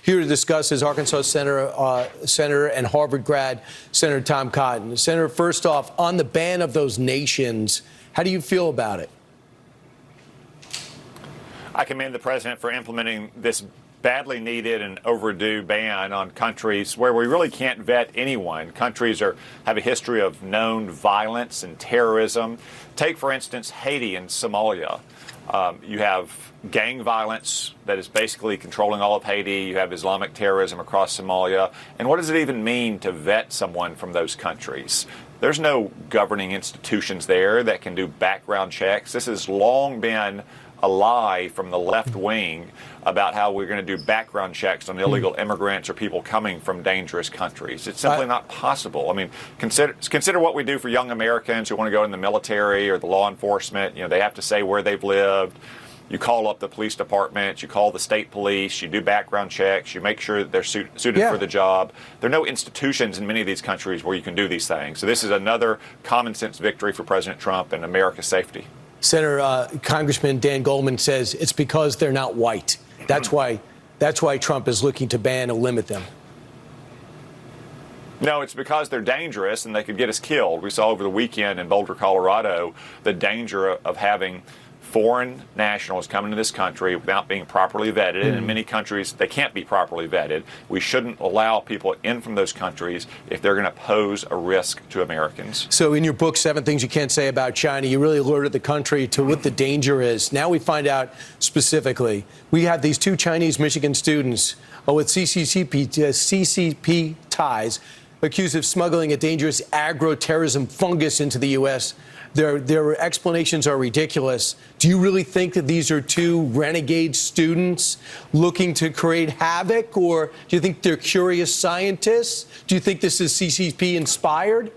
Here to discuss is Arkansas Senator and Harvard grad, Senator Tom Cotton. Senator, first off, on the ban of those nations, how do you feel about it? I commend the president for implementing this badly needed and overdue ban on countries where we really can't vet anyone. Countries have a history of known violence and terrorism. Take, for instance, Haiti and Somalia. You have gang violence that is basically controlling all of Haiti. You have Islamic terrorism across Somalia. And what does it even mean to vet someone from those countries? There's no governing institutions there that can do background checks. This has long been a lie from the left wing about how we're going to do background checks on illegal immigrants or people coming from dangerous countries. It's simply not possible. I mean, consider what we do for young Americans who want to go in the military or the law enforcement. You know, they have to say where they've lived. You call up the police department, you call the state police, you do background checks, you make sure that they're suited for the job. There are no institutions in many of these countries where you can do these things. So this is another common sense victory for President Trump and America's safety. Senator, Congressman Dan Goldman says it's because they're not white. That's why Trump is looking to ban or limit them. No, it's because they're dangerous and they could get us killed. We saw over the weekend in Boulder, Colorado, the danger of having foreign nationals come into this country without being properly vetted. And in many countries, they can't be properly vetted. We shouldn't allow people in from those countries if they're going to pose a risk to Americans. So in your book, 7 Things You Can't Say About China, you really alerted the country to what the danger is. Now we find out specifically. We have these 2 Chinese Michigan students with CCP ties accused of smuggling a dangerous agro-terrorism fungus into the U.S. Their explanations are ridiculous. Do you really think that these are 2 renegade students looking to create havoc, or do you think they're curious scientists? Do you think this is CCP inspired?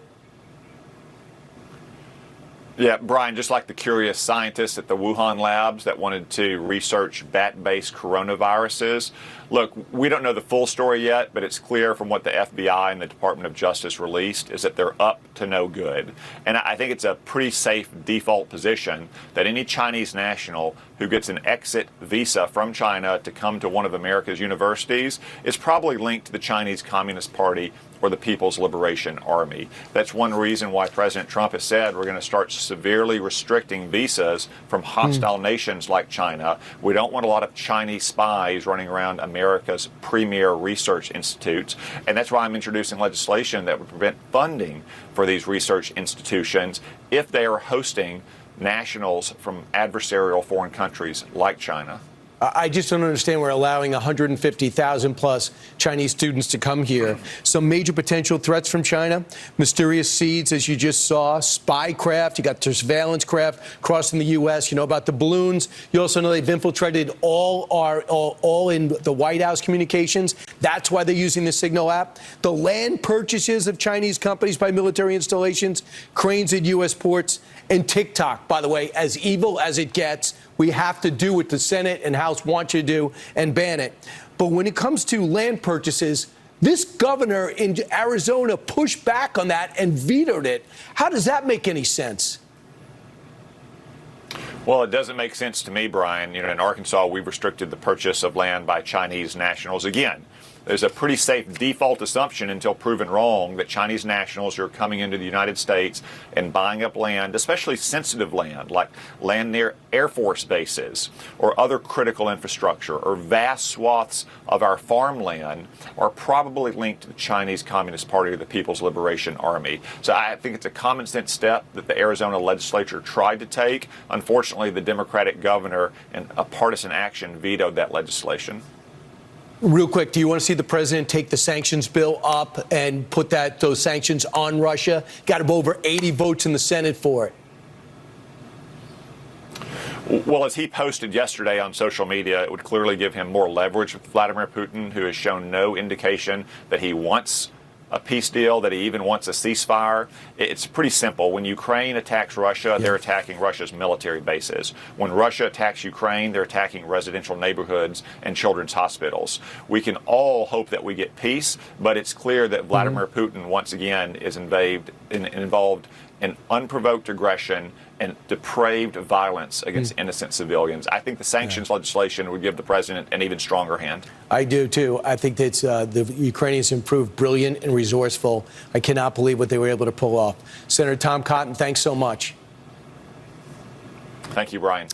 Yeah, Brian, just like the curious scientists at the Wuhan labs that wanted to research bat-based coronaviruses. Look, we don't know the full story yet, but it's clear from what the FBI and the Department of Justice released is that they're up to no good. And I think it's a pretty safe default position that any Chinese national who gets an exit visa from China to come to one of America's universities is probably linked to the Chinese Communist Party or the People's Liberation Army. That's one reason why President Trump has said we're going to start severely restricting visas from hostile nations like China. We don't want a lot of Chinese spies running around America's premier research institutes. And that's why I'm introducing legislation that would prevent funding for these research institutions if they are hosting nationals from adversarial foreign countries like China. I just don't understand. We're allowing 150,000 plus Chinese students to come here. Some major potential threats from China, mysterious seeds, as you just saw, spy craft. You got surveillance craft crossing the U.S. You know about the balloons. You also know they've infiltrated all in the White House communications. That's why they're using the Signal app. The land purchases of Chinese companies by military installations, cranes at U.S. ports, and TikTok, by the way, as evil as it gets. We have to do what the Senate and House want you to do and ban it. But when it comes to land purchases, this governor in Arizona pushed back on that and vetoed it. How does that make any sense? Well, it doesn't make sense to me, Brian. You know, in Arkansas, we've restricted the purchase of land by Chinese nationals. Again, there's a pretty safe default assumption until proven wrong that Chinese nationals who are coming into the United States and buying up land, especially sensitive land, like land near Air Force bases or other critical infrastructure or vast swaths of our farmland, are probably linked to the Chinese Communist Party or the People's Liberation Army. So I think it's a common sense step that the Arizona legislature tried to take. Unfortunately, the Democratic governor in a partisan action vetoed that legislation. Real quick, do you want to see the president take the sanctions bill up and put those sanctions on Russia? Got over 80 votes in the Senate for it. Well, as he posted yesterday on social media, it would clearly give him more leverage with Vladimir Putin, who has shown no indication that he wants a peace deal, that he even wants a ceasefire. It's pretty simple. When Ukraine attacks Russia, they're attacking Russia's military bases. When Russia attacks Ukraine, they're attacking residential neighborhoods and children's hospitals. We can all hope that we get peace, but it's clear that Vladimir Putin, once again, is involved in unprovoked aggression and depraved violence against innocent civilians. I think the sanctions legislation would give the president an even stronger hand. I do, too. I think that the Ukrainians have proved brilliant and resourceful. I cannot believe what they were able to pull off. Senator Tom Cotton, thanks so much. Thank you, Brian.